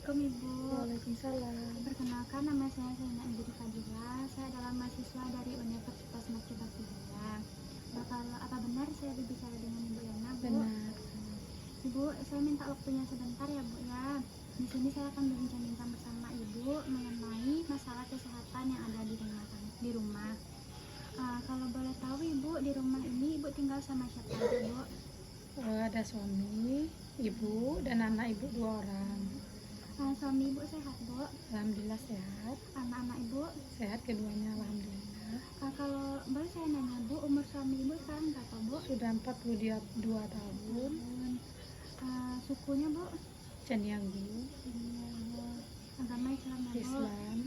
Assalamualaikum Ibu. Waalaikumsalam. Perkenalkan, nama saya Zainab Ibnu Fadila. Saya adalah mahasiswa dari Universitas Negeri Batavia. Apa benar saya berbicara dengan Ibu Yana, Bu? Benar. Ibu, saya minta waktunya sebentar ya, Bu ya. Di sini saya akan berbincang-bincang bersama Ibu mengenai masalah kesehatan yang ada di rumah. Kalau boleh tahu Ibu, di rumah ini Ibu tinggal sama siapa aja, Bu? Ada suami, ibu, dan anak ibu 2 orang. Suami Ibu sehat, Bu? Alhamdulillah sehat. Anak-anak Ibu? Sehat keduanya, alhamdulillah. Kalau boleh saya nanya, Bu, umur suami Ibu sekarang berapa, Bu? Sudah 42 tahun. Sukunya, Bu? Caniagu, Agama Islam, ya, Bu? Islam.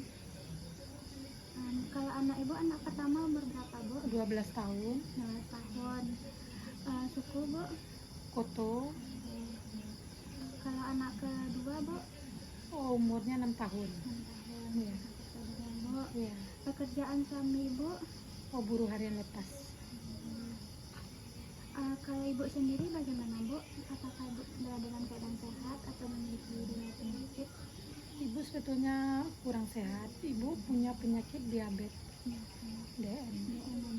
Kalau anak Ibu, anak pertama umur berapa, Bu? 12 tahun. 12 tahun. Suku, Bu? Koto. Kalau anak kedua, Bu? Umurnya 6 tahun. 6 tahun. Iya. Bu. Iya. Pekerjaan suami Ibu? Buruh harian lepas. Kalau Ibu sendiri bagaimana, Bu? Apakah Ibu berada dalam keadaan sehat atau memiliki riwayat penyakit? Ibu sebetulnya kurang sehat. Ibu punya penyakit diabetes, DM.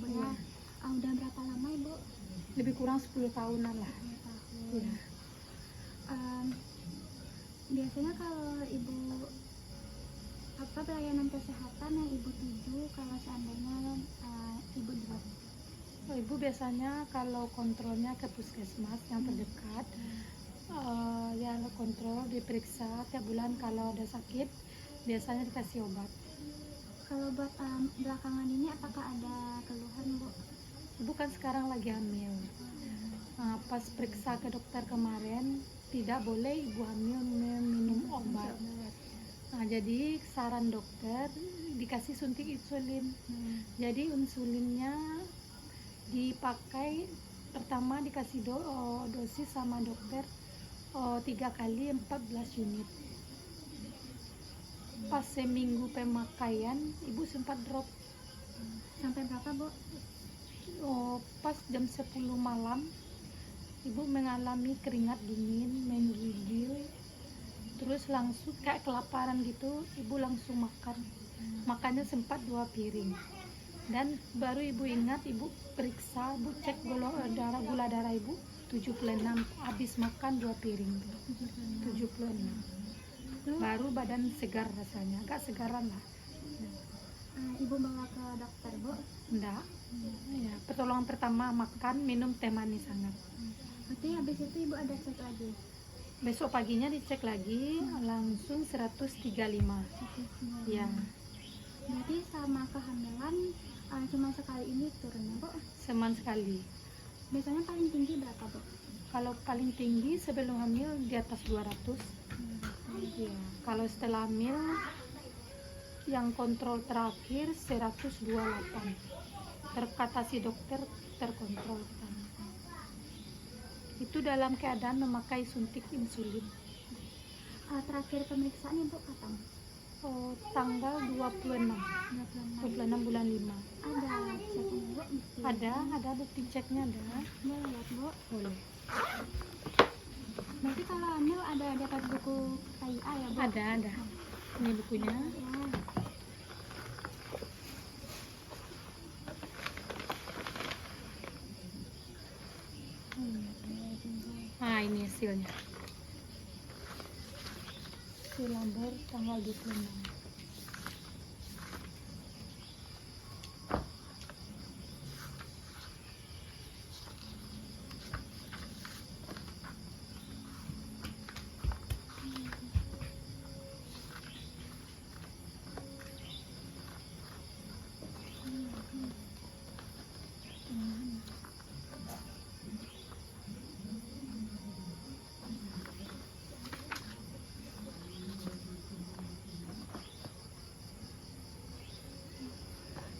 Bu, Iya. ya. Udah berapa lama Ibu? Lebih kurang 10 tahunan lah. 10 tahun. Iya. Biasanya kalau Ibu apa pelayanan kesehatan yang Ibu tuju kalau seandainya Ibu di rumah? Ibu biasanya kalau kontrolnya ke puskesmas yang terdekat, ya kontrol, diperiksa tiap bulan. Kalau ada sakit biasanya dikasih obat. Kalau buat belakangan ini apakah ada keluhan, Bu? Ibu kan sekarang lagi hamil. Pas periksa ke dokter kemarin tidak boleh ibu hamil minum obat. Jadi saran dokter dikasih suntik insulin. Jadi insulinnya dipakai pertama dikasih dosis sama dokter 3 kali 14 unit. Pas seminggu pemakaian ibu sempat drop. Sampai berapa, Bu? Pas jam 10 malam ibu mengalami keringat dingin, menggigil, terus langsung kayak kelaparan gitu. Ibu langsung makannya sempat 2 piring. Dan baru ibu ingat, ibu periksa, ibu cek gula darah ibu 76, habis makan 2 piring 76. Baru badan segar rasanya, agak segaran lah. Ibu bawa ke dokter, Bu? Enggak. Ya, pertolongan pertama makan, minum teh manis hangat. Berarti habis itu Ibu ada cek lagi? Besok paginya dicek lagi, langsung 135. Ya. Berarti sama kehamilan cuma sekali ini turunnya, Bu? Seman sekali. Biasanya paling tinggi berapa, Bu? Kalau paling tinggi sebelum hamil di atas 200. Ya. Kalau setelah hamil yang kontrol terakhir 128. Terkata si dokter terkontrol. Itu dalam keadaan memakai suntik insulin. Terakhir pemeriksaan Ibu kapan? Tanggal 26 bulan 5. Ada ceknya, Bu? Ada bukti ceknya ada. Boleh lihat, Bu? Boleh. Berarti kalau hamil ada dapat buku KIA ya, Bu? Ada. Ini bukunya. Ini hasilnya. Hasil labor tanggal 26.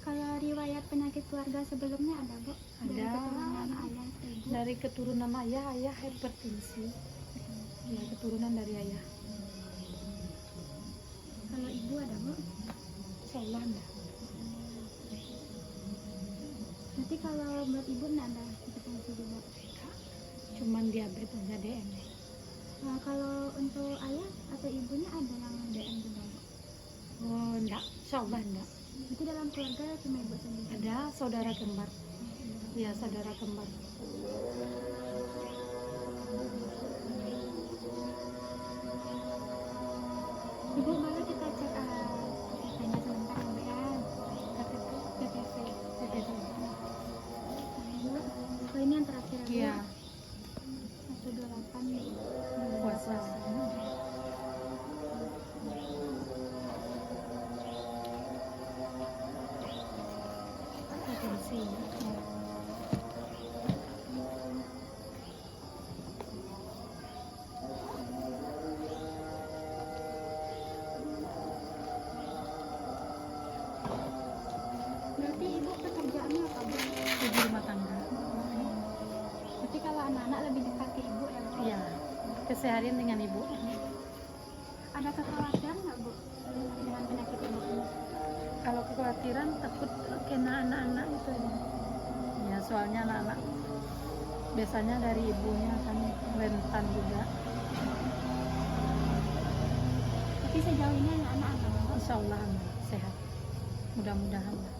Kalau riwayat penyakit keluarga sebelumnya ada, Bu? Ada. Dari keturunan ayah hipertensi. Ya, keturunan dari ayah. Kalau ibu ada, Bu? Insyaallah enggak. Nanti kalau buat ibu enggak ada hipertensi juga? Cuman diabetes aja DM. Kalau untuk ayah atau ibunya ada yang DM juga Bu? Oh enggak, insya Allah enggak. Itu dalam keluarga cuma ibu sendiri? Ada saudara kembar. Ya, saudara kembar. Ibu boleh kita cek KTP-nya sebentar ya Bu ya? KTP, KTP. KTP. Bu, oh ini yang terakhir ya Bu? Iya, 128 nih. puasa. Agensi. Ya. Berarti ibu pekerjaannya apa Bu? Ibu rumah tangga. Berarti kalau anak-anak lebih dekat ke ibu ya Bu? Iya, keseharian dengan ibu. Ada kekhawatiran nggak Bu dengan penyakit ibu ini? Kalau kekhawatiran takut kena anak-anak itu. Ya, soalnya anak-anak biasanya dari ibunya kan rentan juga. Tapi sejauh ini anak-anak aman Bu? Insya Allah aman, sehat. Mudah-mudahan lah.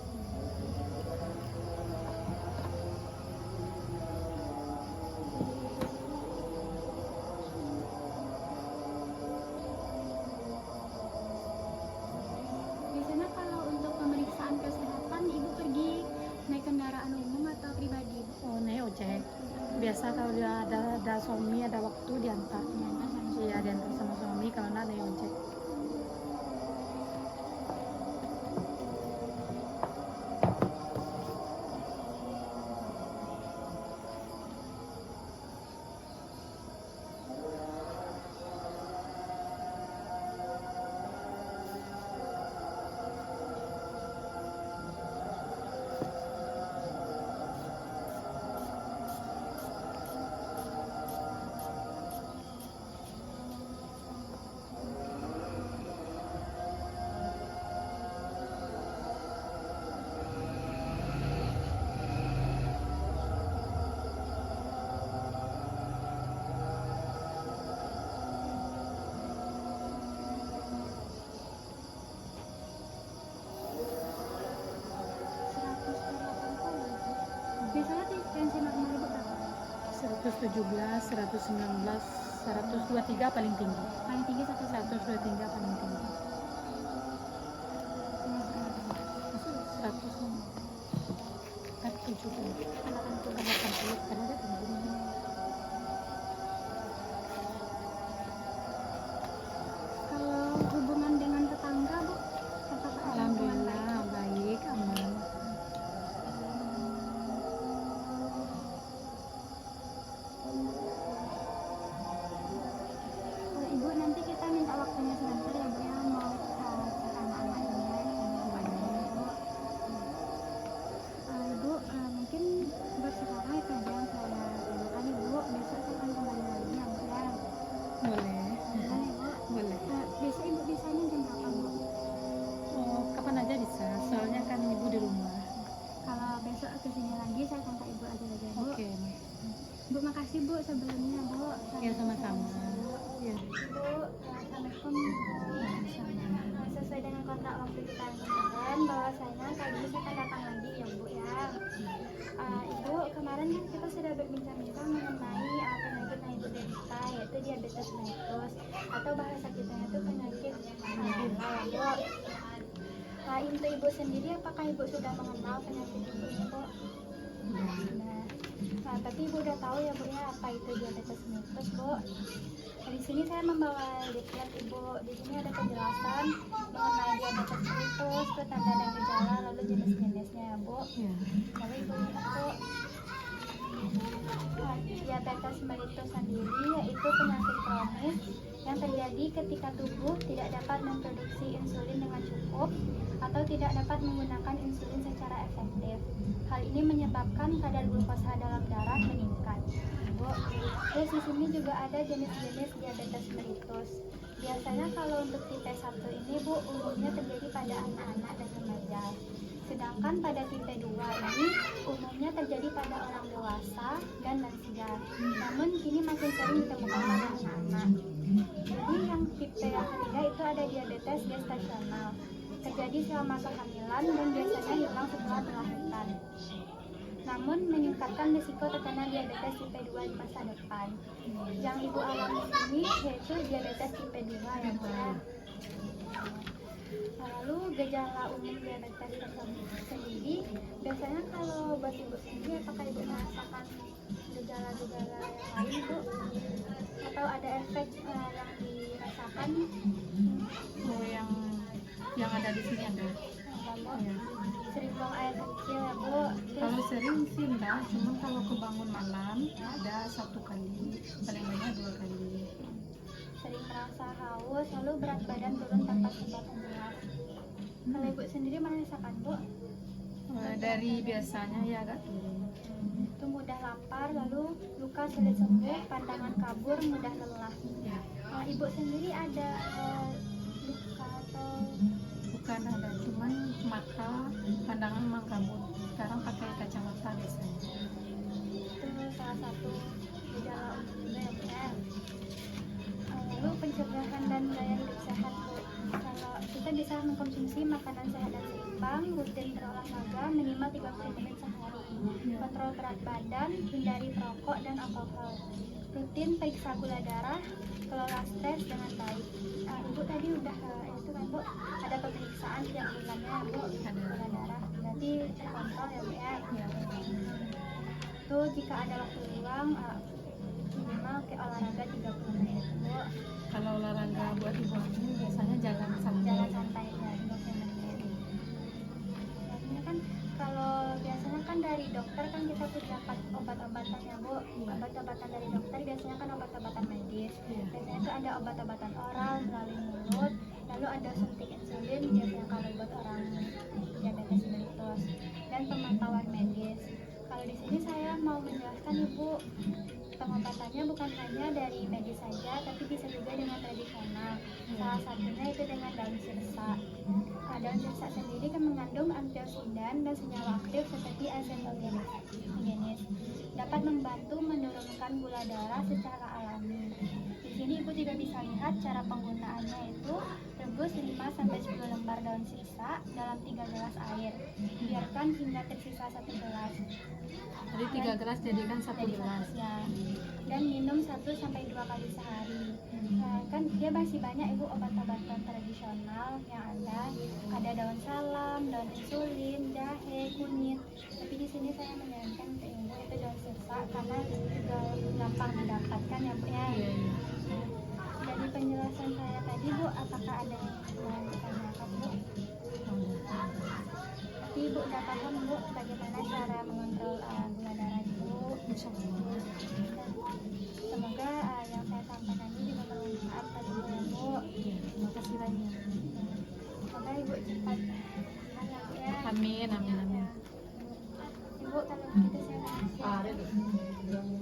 Biasanya kalau untuk pemeriksaan kesehatan ibu pergi naik kendaraan umum atau pribadi Bu? Oh, naik ojek. Biasa kalau dia ada suami, ada waktu diantar. Iya, diantar sama suami, kalau nggak naik ojek. Biasanya tensi normal ibu berapa? 117, 119, 123 paling tinggi. Paling tinggi 100. 123 paling tinggi. 100 kan 70, 80 karena ada tinggi. Kalau hubungan dengan tetangga Bu, apakah ada hubungan baik? Alhamdulillah baik, aman. Ibu nanti kita minta waktunya sebentar ya Bu ya, mau cek anak-anaknya yang banyak Bu. Ibu mungkin buat sekarang itu aja yang saya tanyakan Ibu, besok saya akan kembali lagi ya Bu ya. Boleh, Boleh ya Bu? boleh. Besok Ibu bisanya jam berapa Bu? Oh, kapan aja bisa, soalnya kan ibu di rumah. Kalau besok kesini lagi saya kontak Ibu aja ya Bu. Oke, Bu makasih Bu sebelumnya Bu. ya sama-sama. Ya. Bu, Assalamualaikum. Sesuai dengan kontrak waktu kita yang kemarin, bahwasanya kali ini saya akan datang lagi ya Bu ya. Ibu, kemarin kan kita sudah berbincang-bincang mengenai penyakit yang Ibu derita, yaitu diabetes mellitus, atau bahasa kitanya itu penyakit gula ya Bu. Untuk Ibu sendiri, apakah Ibu sudah mengenal penyakit ini Bu? Tapi Ibu udah tahu ya Bu ya apa itu diabetes mellitus Bu. Di sini saya membawa leaflet Ibu. Di sini ada penjelasan mengenai diabetes mellitus, tanda dan gejala, lalu jenis-jenisnya ya Bu. Ya. Lalu Ibu lihat Bu, diabetes mellitus sendiri yaitu penyakit kronis yang terjadi ketika tubuh tidak dapat memproduksi insulin dengan cukup atau tidak dapat menggunakan insulin secara efektif. Hal ini menyebabkan kadar glukosa dalam darah meningkat. Bu, terus di sini juga ada jenis-jenis diabetes mellitus. Biasanya kalau untuk tipe 1 ini Bu, umumnya terjadi pada anak-anak dan remaja. Sedangkan pada tipe 2 ini umumnya terjadi pada orang dewasa dan lansia. Namun kini makin sering ditemukan pada anak-anak. diabetes gestasional, terjadi selama kehamilan dan biasanya hilang setelah melahirkan. Namun meningkatkan risiko terkena diabetes tipe 2 di masa depan. Yang ibu alami ini yaitu diabetes tipe 2 ya Bu ya. Lalu gejala umum diabetes tersebut sendiri, biasanya kalau buat ibu sendiri, apakah ibu merasakan gejala-gejala yang lain Bu? Atau ada efek yang dirasakan? Oh, yang ada di sini ada. Ya. Sering buang air kecil ya Bu? Terus Kalau sering sih enggak, cuma kalau kebangun malam ada 1 kali, paling banyak 2 kali. sering merasa haus, lalu berat badan turun tanpa sebab yang jelas. Kalau ibu sendiri merasakan Bu? Dari biasanya ya agak turun. Itu mudah lapar, lalu luka sulit sembuh, pandangan kabur, mudah lelah. Ya. Ibu sendiri ada luka atau Bukan ada, cuman mata, pandangan memang kabur. Sekarang pakai kacamata biasanya. itu salah satu gejala umum juga ya Bu ya? Lalu pencegahan dan gaya hidup sehat Bu. Kalau kita bisa mengkonsumsi makanan sehat dan seimbang, rutin berolahraga minimal 30 menit sehari, kontrol berat badan, hindari perokok dan alkohol, rutin periksa gula darah, kelola stres dengan baik. Ibu tadi udah itu kan Bu, ada pemeriksaan tiap bulannya ya Bu, gula darah, berarti terkontrol ya Bu ya. Ya. Itu jika ada waktu luang minimal ke olahraga 30 menit Bu. Kalau olahraga buat ibu hamil biasanya jalan santai. Jalan santai ya 30 menit. Biasanya kan kalau biasanya kan dari dokter kan kita tuh dapat obat-obatan ya Bu. Obat-obatan dari dokter biasanya kan obat-obatan medis. Iya. Biasanya itu ada obat-obatan oral melalui mulut, lalu ada suntik insulin biasanya kalau buat orang diabetes mellitus, dan pemantauan medis. Kalau di sini saya mau menjelaskan Ibu, pengobatannya bukan hanya dari medis saja, tapi bisa juga dengan tradisional. Salah satunya itu dengan daun sirsa. Daun sirsa sendiri kan mengandung antioksidan dan senyawa aktif seperti azetongenis, dapat membantu menurunkan gula darah secara alami. Di sini Ibu juga bisa lihat cara penggunaannya itu rebus 5-10 lembar daun sirsa dalam 3 gelas air. Biarkan hingga tersisa 1 gelas. Jadi 3 gelas jadikan 1 gelas. Ya. Dan minum 1-2 kali sehari. Kan dia masih banyak Ibu obat-obatan tradisional yang ada daun salam, daun insulin, jahe, kunyit. Tapi di sini saya menyarankan ke Ibu itu daun sirsa karena juga gampang didapatkan ya Bu ya. Iya, iya. Dari penjelasan saya tadi Bu, apakah ada yang mau ditanyakan Bu? Tapi Ibu udah paham Bu bagaimana cara mengontrol gula darah Ibu. Insya Allah. Dan semoga yang saya sampaikan ini juga bermanfaat bagi Ibu ya Bu. Iya, terima kasih banyak. Semoga Ibu cepat sembuh ya Bu ya. Amin, amin, amin. Ibu kalau begitu saya permisi.